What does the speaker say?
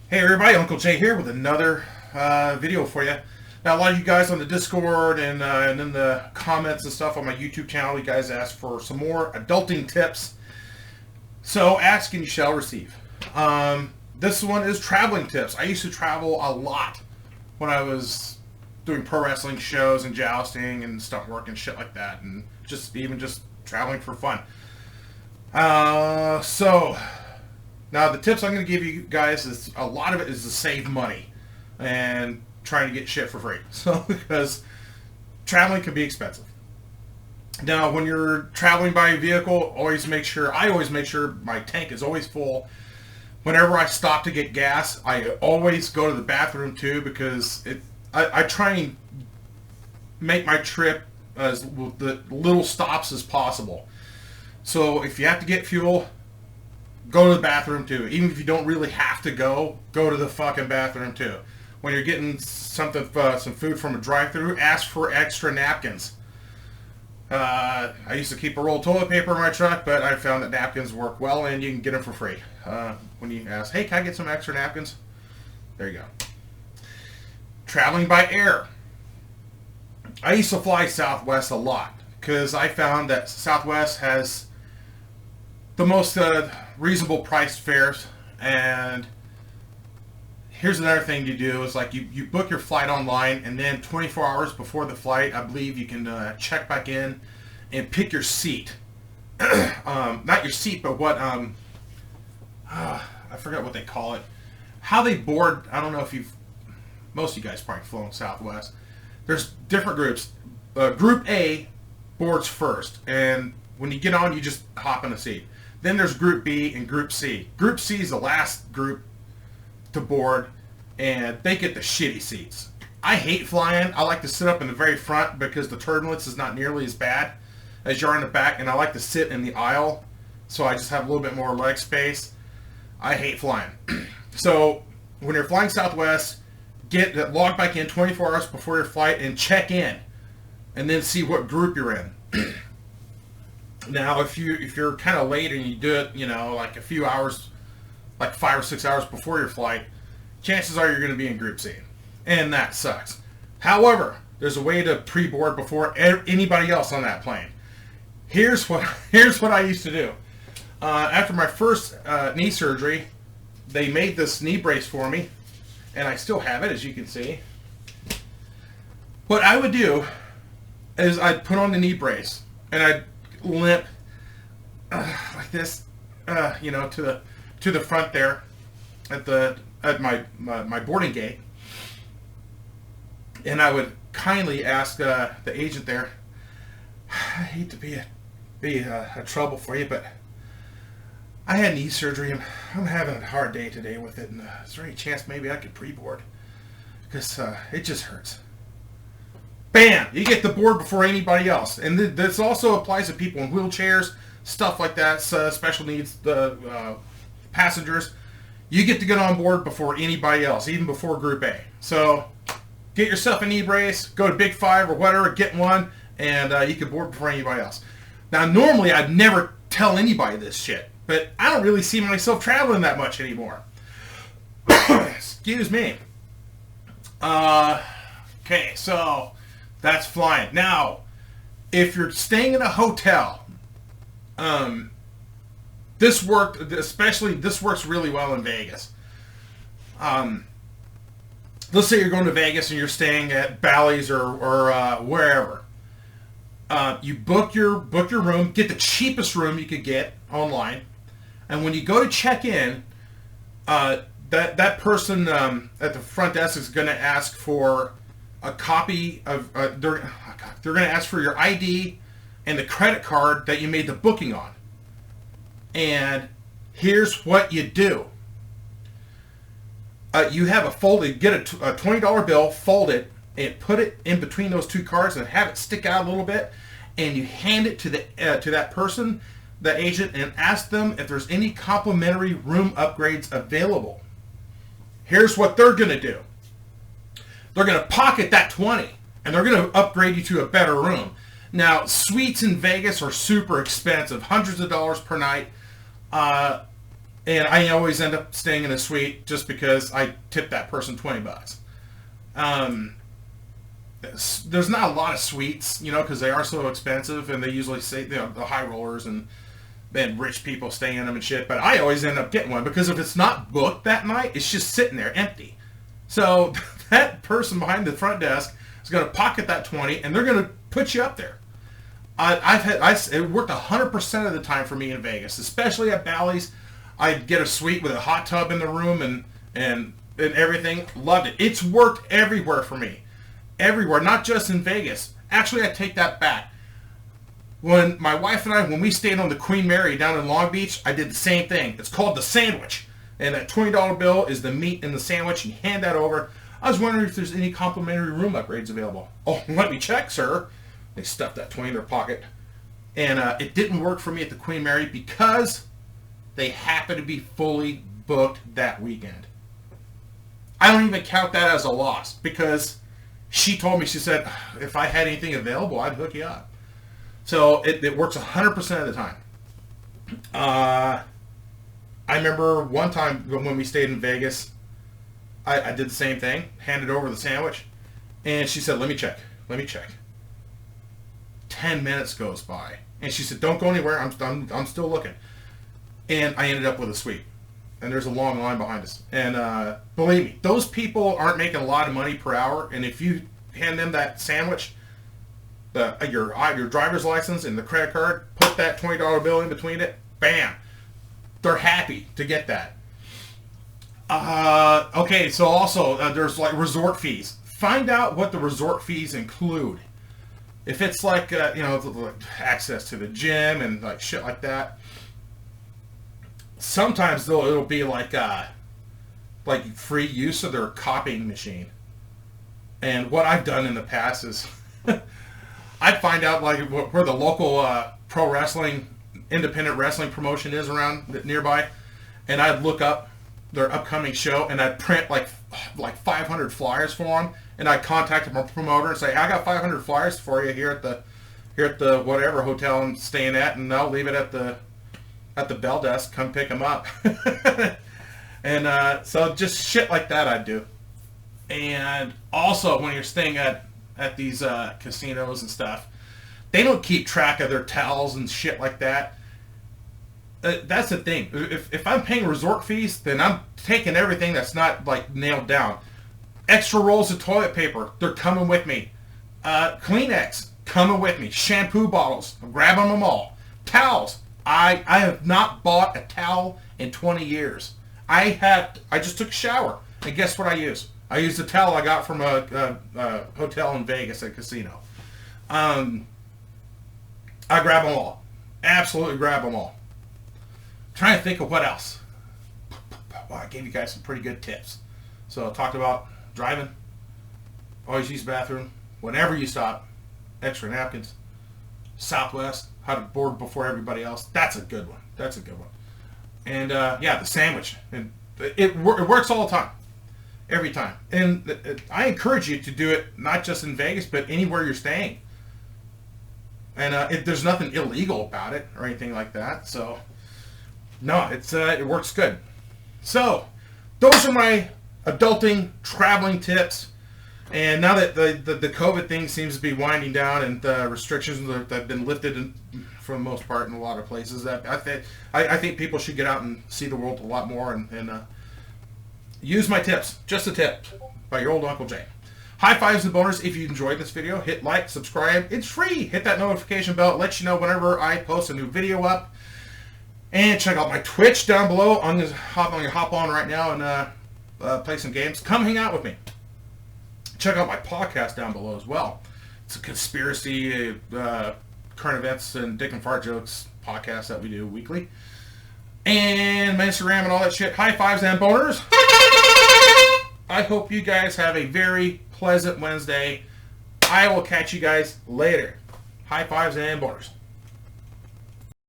Hey everybody, Uncle Jay here with another video for you. Now, a lot of you guys on the Discord and in the comments and stuff on my YouTube channel, you guys asked for some more adulting tips. So, ask and you shall receive. This one is traveling tips. I used to travel a lot when I was doing pro wrestling shows and jousting and stunt work and shit like that, and even just traveling for fun. Now, the tips I'm going to give you guys, is a lot of it is to save money and trying to get shit for free. So, because traveling can be expensive. Now, when you're traveling by vehicle, I always make sure my tank is always full. Whenever I stop to get gas, I always go to the bathroom too, because I try and make my trip as the little stops as possible. So, if you have to get fuel, go to the bathroom too. Even if you don't really have to go to the fucking bathroom too. When you're getting some food from a drive-thru, ask for extra napkins. I used to keep a roll of toilet paper in my truck, but I found that napkins work well and you can get them for free. When you ask, hey, can I get some extra napkins? There you go. Traveling by air. I used to fly Southwest a lot because I found that Southwest has the most reasonable priced fares. And here's another thing you do is, like, you book your flight online, and then 24 hours before the flight, I believe you can check back in and pick your seat. Not your seat, but what I forgot what they call it. How they board. I don't know if most of you guys probably flown Southwest. There's different groups. Group A boards first, and when you get on, you just hop in a seat. Then there's Group B and Group C. Group C is the last group to board, and they get the shitty seats. I hate flying. I like to sit up in the very front because the turbulence is not nearly as bad as you're in the back, and I like to sit in the aisle so I just have a little bit more leg space. I hate flying. So when you're flying Southwest, log back in 24 hours before your flight and check in, and then see what group you're in. Now, if you're kind of late and you do it, like a few hours, like 5 or 6 hours before your flight, chances are you're going to be in Group C, and that sucks. However, there's a way to pre-board before anybody else on that plane. Here's what I used to do. After my first knee surgery, they made this knee brace for me, and I still have it, as you can see. What I would do is I'd put on the knee brace, and I'd limp like this, to the front there at my boarding gate, and I would kindly ask the agent there, I hate to be a trouble for you, but I had knee surgery and I'm having a hard day today with it, and is there any chance maybe I could pre-board, because it just hurts. Bam! You get the board before anybody else. And this also applies to people in wheelchairs, stuff like that, special needs passengers. You get to get on board before anybody else, even before Group A. So get yourself a knee brace, go to Big Five or whatever, get one, and you can board before anybody else. Now, normally I'd never tell anybody this shit, but I don't really see myself traveling that much anymore. Excuse me. Okay, so that's flying. Now, if you're staying in a hotel, this works really well in Vegas. Let's say you're going to Vegas and you're staying at Bally's or wherever. You book your room, get the cheapest room you could get online, and when you go to check in, that person at the front desk is going to ask for a copy of they're going to ask for your ID and the credit card that you made the booking on. And here's what you do. You have get a $20 bill, fold it, and put it in between those two cards and have it stick out a little bit, and you hand it to that person, the agent, and ask them if there's any complimentary room upgrades available. Here's what they're going to do. They're going to pocket that 20, and they're going to upgrade you to a better room. Now, suites in Vegas are super expensive, hundreds of dollars per night. And I always end up staying in a suite just because I tip that person $20. There's not a lot of suites, because they are so expensive, and they usually say the high rollers and rich people stay in them and shit. But I always end up getting one because if it's not booked that night, it's just sitting there empty. So that person behind the front desk is going to pocket that 20, and they're going to put you up there. It worked 100% of the time for me in Vegas, especially at Bally's. I'd get a suite with a hot tub in the room and everything. Loved it. It's worked everywhere for me. Everywhere, not just in Vegas. Actually, I take that back. When my wife and I, when we stayed on the Queen Mary down in Long Beach, I did the same thing. It's called the sandwich. And that $20 bill is the meat in the sandwich. You hand that over. I was wondering if there's any complimentary room upgrades available. Oh, let me check, sir. They stuffed that 20 in their pocket. And it didn't work for me at the Queen Mary because they happened to be fully booked that weekend. I don't even count that as a loss because she told me, she said, if I had anything available, I'd hook you up. So it works 100% of the time. I remember one time when we stayed in Vegas, I did the same thing, handed over the sandwich, and she said, let me check. 10 minutes goes by, and she said, don't go anywhere, I'm still looking. And I ended up with a suite. And there's a long line behind us. And believe me, those people aren't making a lot of money per hour. And if you hand them that sandwich, your driver's license and the credit card, put that $20 bill in between it, bam. They're happy to get that. Okay, so also there's like resort fees. Find out what the resort fees include. If it's like, access to the gym and like shit like that. Sometimes though it'll be like free use of their copying machine. And what I've done in the past is I'd find out like where the local pro wrestling, independent wrestling promotion is around nearby, and I'd look up their upcoming show and I'd print like 500 flyers for them, and I'd contact the promoter and say, I got 500 flyers for you here at the whatever hotel I'm staying at, and I'll leave it at the bell desk, come pick them up. And so just shit like that I'd do. And also when you're staying at these casinos and stuff, they don't keep track of their towels and shit like that. That's the thing. If I'm paying resort fees, then I'm taking everything that's not like nailed down. Extra rolls of toilet paper, they're coming with me. Kleenex, coming with me. Shampoo bottles, I'm grabbing them all. Towels, I have not bought a towel in 20 years. I just took a shower, and guess what I use? I used the towel I got from a hotel in Vegas, a casino. I grab them all. Absolutely grab them all. Trying to think of what else. Well, I gave you guys some pretty good tips. So I talked about driving, always use the bathroom, whenever you stop, extra napkins, Southwest, how to board before everybody else. That's a good one. And the sandwich. And it works all the time. Every time. And I encourage you to do it not just in Vegas, but anywhere you're staying. And there's nothing illegal about it or anything like that. So, no, it works good. So, those are my adulting traveling tips. And now that the COVID thing seems to be winding down and the restrictions that have been lifted for the most part in a lot of places, I think people should get out and see the world a lot more and use my tips. Just a tip by your old Uncle Jay. High fives and boners if you enjoyed this video. Hit like, subscribe. It's free. Hit that notification bell. It lets you know whenever I post a new video up. And check out my Twitch down below. I'm going to hop on right now and play some games. Come hang out with me. Check out my podcast down below as well. It's a conspiracy, current events, and dick and fart jokes podcast that we do weekly. And my Instagram and all that shit. High fives and boners. I hope you guys have a very pleasant Wednesday. I will catch you guys later. High fives and boners.